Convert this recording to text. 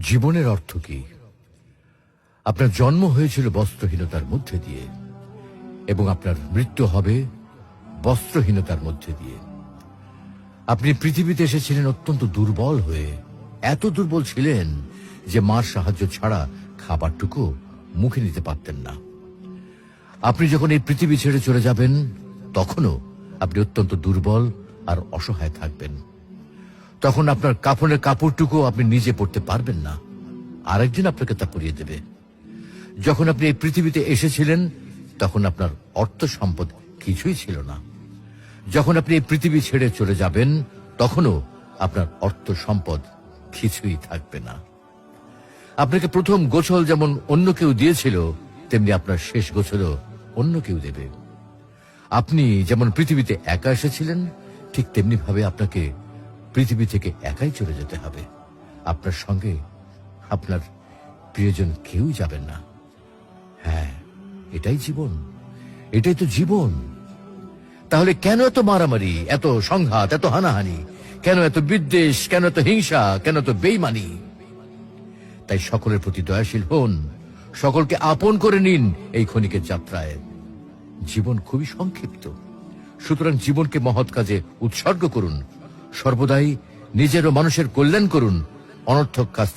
জীবনের অর্থ কি? আপনার জন্ম হয়েছিল বস্ত্রহীনতার মধ্যে দিয়ে এবং আপনার মৃত্যু হবে বস্ত্রহীনতার মধ্যে দিয়ে। আপনি পৃথিবীতে এসেছিলেন অত্যন্ত দুর্বল হয়ে, এত দুর্বল ছিলেন যে মার সাহায্য ছাড়া খাবারটুকু মুখে নিতে পারতেন না। আপনি যখন এই পৃথিবী ছেড়ে চলে যাবেন তখনও আপনি অত্যন্ত দুর্বল আর অসহায় থাকবেন। তখন আপনার কাফনের কাপড়টুকু আপনি নিজে পরতে পারবেন না, আরেকজন আপনাকে তা পরিয়ে দেবে। যখন আপনি এই পৃথিবীতে এসেছিলেন তখন আপনার অর্থ সম্পদ কিছুই ছিল না। যখন আপনি এই পৃথিবী ছেড়ে চলে যাবেন তখনও আপনার অর্থ সম্পদ কিছুই থাকবে না। আপনাকে প্রথম গোছল যেমন অন্য কেউ দিয়েছিল, তেমনি আপনার শেষ গোছলও অন্য কেউ দেবে। আপনি যেমন পৃথিবীতে একা এসেছিলেন, ঠিক তেমনি ভাবে আপনাকে পৃথিবী থেকে একাই চলে যেতে হবে। আপনার সঙ্গে আপনার প্রিয়জন কেউ যাবেন না। হ্যাঁ, এটাই জীবন, এটাই তো জীবন। তাহলে কেন এত মারামারি, এত সংঘাত, এত হানাহানি? কেন এত বিদ্বেষ? কেন এত হিংসা? কেন এত বেইমানি? তাই সকলের প্রতি দয়াশীল হন, সকলকে আপন করে নিন এই ক্ষণিকের যাত্রায়। জীবন খুবই সংক্ষিপ্ত, সুতরাং জীবনকে মহৎ কাজে উৎসর্গ করুন। সর্বদাই নিজের ও মানুষের কল্যাণ করুন, অনর্থক কাজ